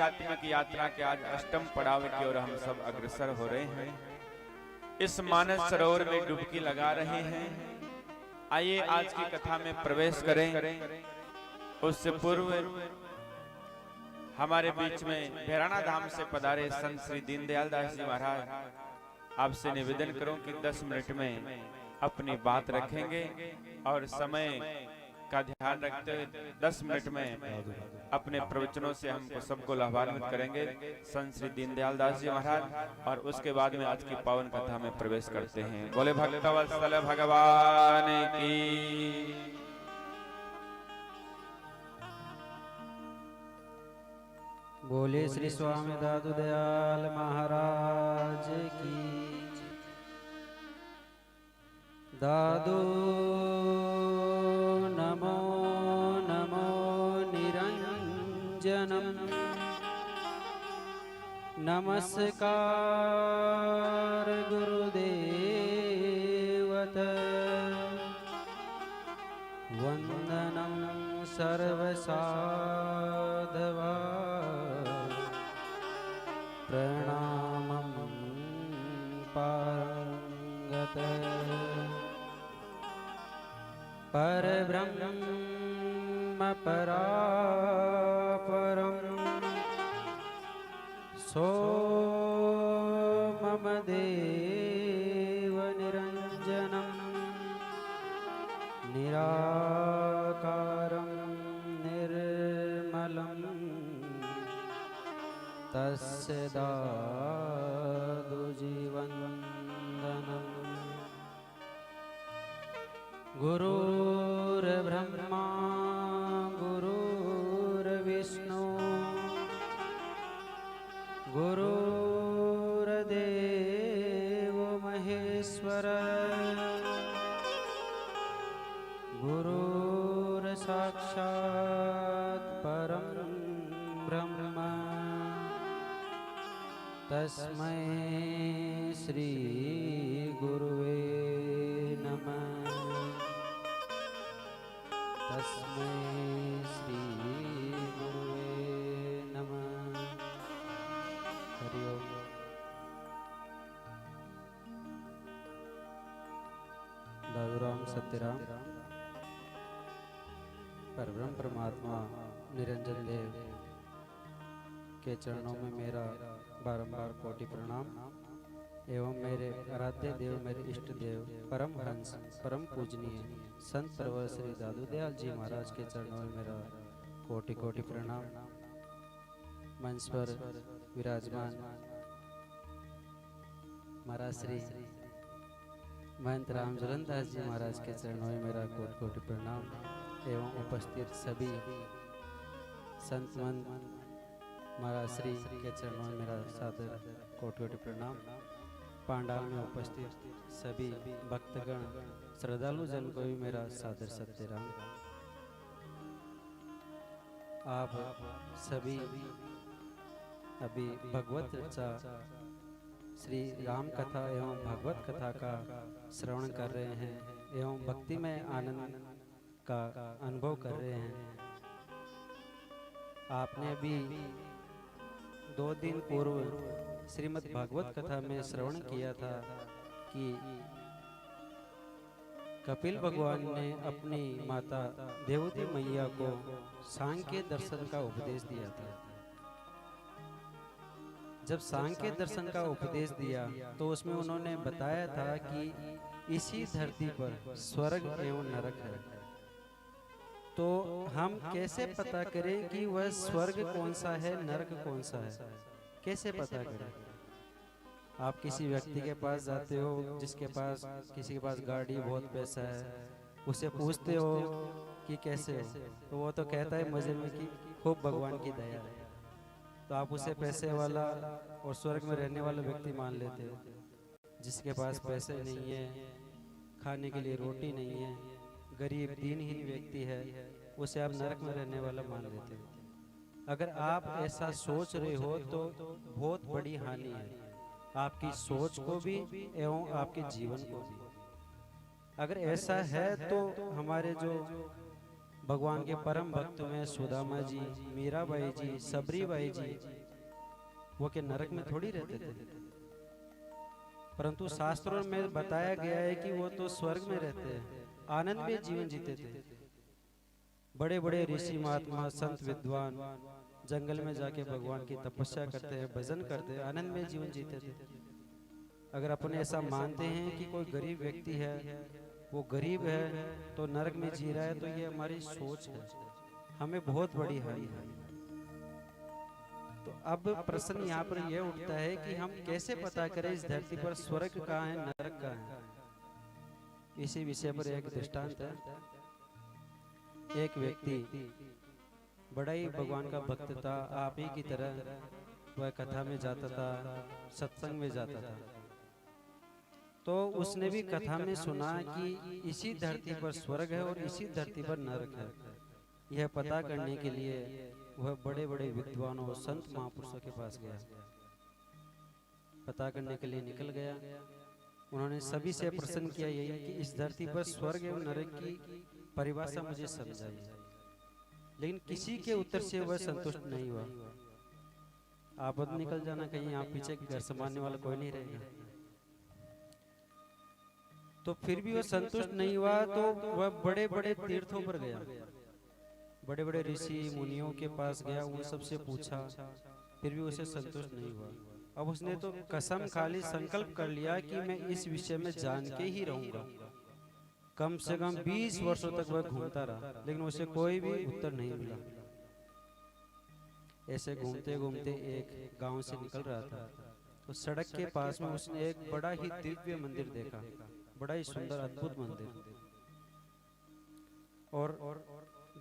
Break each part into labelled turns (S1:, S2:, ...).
S1: आध्यात्मिक यात्रा के आज अष्टम पड़ाव की ओर हम सब अग्रसर हो रहे हैं। इस मानस सरोवर में डुबकी लगा रहे हैं। आइए आज की कथा में प्रवेश करें। उससे पूर्व हमारे बीच में भैराना धाम से पधारे संत श्री दीनदयाल दास जी महाराज, आपसे निवेदन करूं कि 10 मिनट में अपनी बात रखेंगे और समय का ध्यान रखते हुए 10 मिनट में अपने प्रवचनों से हमको सबको लाभान्वित करेंगे संत श्री दीनदयाल दास जी महाराज। और उसके बाद में आज की पावन कथा में प्रवेश करते हैं। बोले भक्तवत्सल भगवान की।
S2: बोले श्री स्वामी दादू दयाल महाराज की। दादू नमो नमो निरंजनम। नमस्कार गुरुदेवत। वंदनम सर्वसाधवा। प्रणामं पारंगत। परब्रह्म परापरं सोमम देव निरंजनं। निराकारं निर्मलं तस्य दादु जीवनन्दनं। गुरुर्ब्रह्मा गुरुर्विष्णु गुरुर्देवो महेश्वर। गुरुर्साक्षात् परं ब्रह्म। तस्मै श्री गुरुवे नमः। तस्मै श्री गुरुवे नमः। हरि ओम। दादूराम सत्यराम परब्रह्म परमात्मा निरंजन देव के चरणों में मेरा बारंबार कोटि प्रणाम एवं मेरे आराध्य देव, मेरे इष्ट देव, परम हंस, परम पूजनीय संत प्रवर श्री दादू दयाल जी महाराज के चरणों में मेरा कोटि कोटि प्रणाम। मंच पर विराजमान महाराज श्री महंत रामजलन दास जी महाराज के चरणों में मेरा कोटि कोटि प्रणाम एवं उपस्थित सभी संत मंत महाराज श्री के चरणों में मेरा सादर कोटि कोटि प्रणाम। पांडाल में उपस्थित सभी भक्तगण श्रद्धालु जन को भी मेरा सादर सत्यराम। आप सभी अभी भगवत चर्चा श्री राम कथा एवं भगवत कथा का श्रवण कर रहे हैं एवं भक्तिमय आनंद का अनुभव कर रहे हैं। आपने भी 2 दिन पूर्व श्रीमद् भागवत कथा में श्रवण किया था कि कपिल भगवान ने अपनी माता देवती मैया को सांख्य दर्शन का उपदेश दिया था। जब सांख्य दर्शन का उपदेश दिया तो उसमें उन्होंने बताया था कि इसी धरती पर स्वर्ग एवं नरक है। तो हम कैसे पता करें कि वह स्वर्ग कौन सा है, नरक कौन सा है? कैसे पता करें? आप किसी व्यक्ति के पास जाते हो जिसके पास किसी के पास गाड़ी, बहुत पैसा है, उसे पूछते हो कि कैसे हो, तो वो तो कहता है मजे में कि खूब भगवान की दया है। तो आप उसे पैसे वाला और स्वर्ग में रहने वाला व्यक्ति मान लेते हो। जिसके पास पैसे नहीं है, खाने के लिए रोटी नहीं है, गरीब दीनहीन व्यक्ति है, उसे आप नरक में रहने वाला मान लेते हो। अगर आप ऐसा सोच रहे हो तो बहुत बड़ी हानि है, आपकी सोच को भी एवं आपके जीवन को भी। अगर ऐसा है तो हमारे जो भगवान के परम भक्त में सुदामा जी, मीराबाई जी, सबरीबाई जी, वो के नरक में थोड़ी रहते थे, परंतु शास्त्रों में बताया गया है कि वो तो स्वर्ग में रहते हैं, आनंद में जीवन जीते थे। बड़े बड़े ऋषि महात्मा संत विद्वान जंगल में जाके भगवान की तपस्या करते हैं, भजन करते हैं, आनंद में जीवन जीते थे। अगर अपन ऐसा मानते हैं कि कोई गरीब व्यक्ति है, वो गरीब है तो नरक में जी रहा है, तो ये हमारी सोच है, हमें बहुत बड़ी हानि है। तो अब प्रश्न यहाँ पर यह उठता है कि हम कैसे पता करें इस धरती पर स्वर्ग कहाँ है, नरक कहाँ है। इसी विषय पर एक दृष्टांत है। एक व्यक्ति बड़ा ही भगवान का भक्त था, आप ही की तरह वह कथा में जाता था, सत्संग में जाता था। तो उसने भी कथा में सुना कि इसी धरती पर स्वर्ग है और इसी धरती पर नरक है। यह पता करने के लिए वह बड़े बड़े विद्वानों और संत महापुरुषों के पास गया, पता करने के लिए निकल गया। उन्होंने सभी से प्रश्न किया यही कि इस धरती पर स्वर्ग एवं नरक की परिभाषा मुझे समझाइए, लेकिन किसी के उत्तर से वह संतुष्ट नहीं हुआ। आप निकल जाना, कहीं आप पीछे घर संभालने वाला कोई नहीं रहेगा। तो फिर भी वह संतुष्ट नहीं हुआ, तो वह बड़े बड़े तीर्थों पर गया, बड़े बड़े ऋषि मुनियों के पास गया, उन सबसे पूछा, फिर भी उसे संतुष्ट नहीं हुआ। अब उसने तो कसम खाली संकल्प कर लिया कि मैं इस विषय में जान के ही रहूंगा। कम से कम 20 वर्षों तक वह घूमता रहा, लेकिन उसे कोई भी उत्तर नहीं मिला। ऐसे घूमते घूमते एक गांव से निकल रहा था, तो सड़क के पास में उसने एक बड़ा ही दिव्य मंदिर देखा, बड़ा ही सुंदर अद्भुत मंदिर। और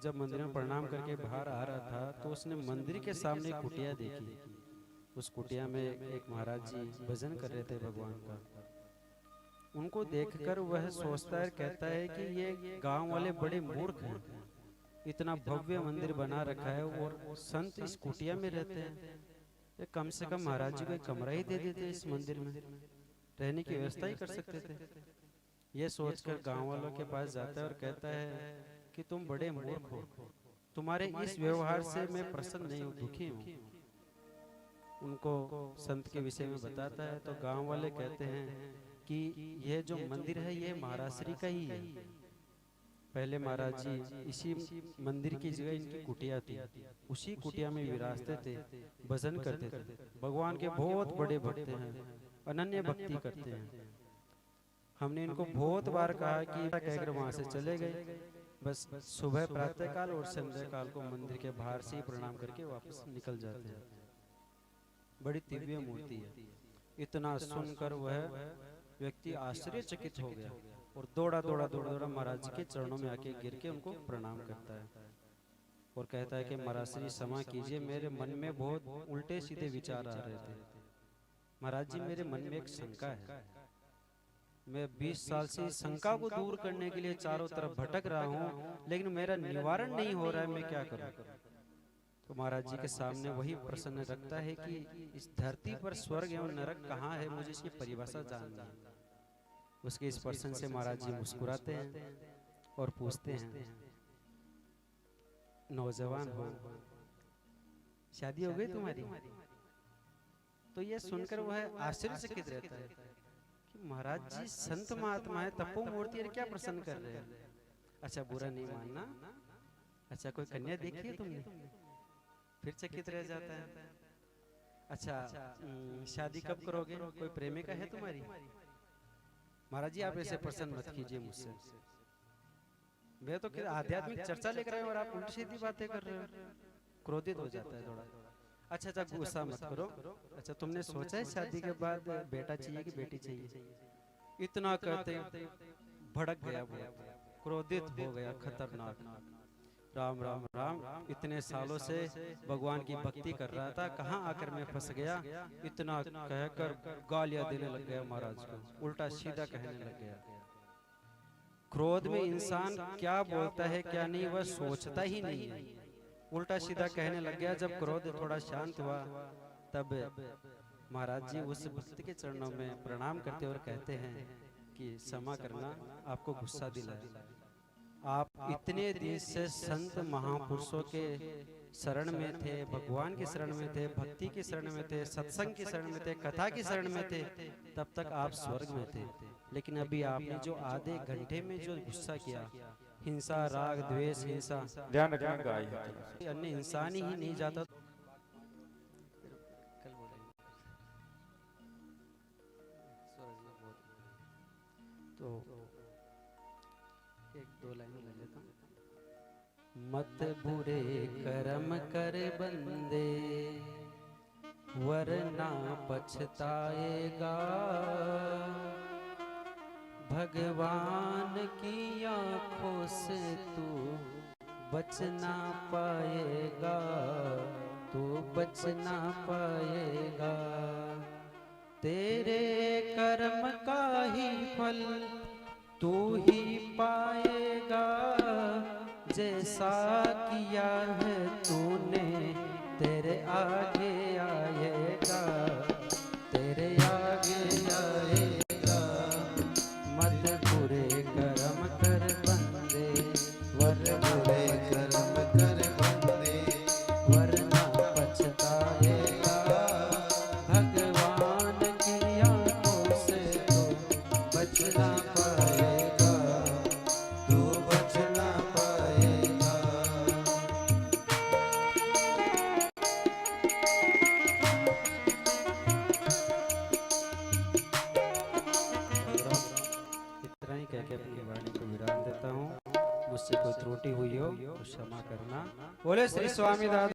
S2: जब मंदिर में प्रणाम करके बाहर आ रहा था, तो उसने मंदिर के सामने कुटिया देखी। उस कुटिया में एक महाराज जी भजन कर रहे थे भगवान का। उनको देखकर वह सोचता है, कहता है कि ये गांव वाले बड़े मूर्ख हैं, इतना भव्य मंदिर बना रखा है और संत इस कुटिया में रहते हैं। ये कम से कम महाराज जी को एक कमरा ही दे देते, इस मंदिर में रहने की व्यवस्था ही कर सकते थे। ये सोचकर गांव वालों के पास जाता है और कहता है कि तुम बड़े मूर्ख हो, तुम्हारे इस व्यवहार से मैं प्रसन्न नहीं हूँ, दुखी हूँ। उनको संत के विषय में बताता है, तो गांव वाले कहते हैं कि यह जो मंदिर है ये महाराज श्री का ही है। पहले महाराज जी इसी मंदिर की जगह इनकी कुटिया थी, उसी कुटिया में विराजते थे, भजन करते थे, भगवान के बहुत बड़े भक्त हैं, अनन्य भक्ति करते हैं। हमने इनको बहुत बार कहा कि कहकर वहां से चले गए, बस सुबह प्रातः काल और संध्या काल को मंदिर के बाहर से ही प्रणाम करके वापस निकल जाते हैं। बड़ी दिव्य मूर्ति है। इतना सुनकर वह व्यक्ति आश्चर्यचकित हो गया और दौड़ा दौड़ा दौड़ा दौड़ा महाराज जी के चरणों में आके गिर के उनको प्रणाम करता है और कहता है कि महाराज श्री क्षमा कीजिए, मेरे मन में बहुत उल्टे सीधे विचार आ रहे थे। महाराज जी मेरे मन में एक शंका है, मैं 20 साल से इस शंका को दूर करने के लिए चारों तरफ भटक रहा हूँ, लेकिन मेरा निवारण नहीं हो रहा है, मैं क्या करूँ। तो महाराज जी के सामने वही प्रश्न रखता है कि इस धरती पर स्वर्ग एवं नरक कहाँ है, मुझे इसकी परिभाषा जाननी है। उसके इस प्रश्न से महाराज जी मुस्कुराते हैं और पूछते हैं, नौजवान हो, शादी हो गई तुम्हारी? तो ये सुनकर वह आश्चर्यचकित रहता है कि महाराज जी संत महात्मा है, तपो मूर्ति है, क्या प्रसन्न कर रहे हैं। अच्छा बुरा नहीं मानना, अच्छा कोई कन्या देखी है तुमने? फिर चकित रह जाता है। अच्छा शादी कब करोगे, कोई प्रेमिका है तुम्हारी? महाराज जी आप ऐसे प्रसन्न मत कीजिए मुझसे, मैं तो आध्यात्मिक चर्चा लेकर आया और आप उल्टी सीधी बातें कर रहे हो। क्रोधित हो जाता है थोड़ा। अच्छा गुस्सा मत करो। अच्छा तुमने सोचा है शादी के बाद बेटा चाहिए कि बेटी चाहिए? इतना कहते भड़क गया, क्रोधित हो गया, खतरनाक। राम राम राम, इतने सालों से भगवान की भक्ति कर रहा था, कहाँ आकर मैं फंस गया। इतना कहकर गालियां देने लग गया महाराज को, उल्टा सीधा कहने लग गया। क्रोध में इंसान क्या बोलता है क्या नहीं वह सोचता ही नहीं है, उल्टा सीधा कहने लग गया। जब क्रोध थोड़ा शांत हुआ तब महाराज जी उस भक्त के चरणों में प्रणाम करते और कहते हैं कि क्षमा करना, आपको गुस्सा दिलाया। आप इतने दिन से संत महापुरुषों के शरण में थे, भगवान की शरण में थे, भक्ति की शरण में थे, सत्संग की शरण में थे, कथा की शरण में थे, तब तक आप स्वर्ग में थे। लेकिन अभी आपने जो आधे घंटे में जो गुस्सा किया, हिंसा, राग, द्वेष, हिंसा,
S1: ध्यान रखना गाय
S2: अन्य इंसान ही नहीं जाता। तो एक दो लाइन ले लेता हूँ। मत बुरे कर्म कर बंदे, वरना पछताएगा। भगवान की आंखों से तू बच ना पाएगा, तू बच ना पाएगा। तेरे कर्म का ही फल तू ही पाएगा। जैसा किया है तूने तेरे आगे आएगा, तेरे आगे आएगा। मत बुरे कर्म कर बंदे, बुरे कर्म कर बंदे, वरना पछताएगा। भगवान की आंखों से तो बच ना पाएगा, तू बच ना पाएगा। इतना ही कह के अपनी वाणी को विराम देता हूँ। मुझसे कोई त्रुटि हुई हो तो क्षमा करना। बोले श्री स्वामी दादा।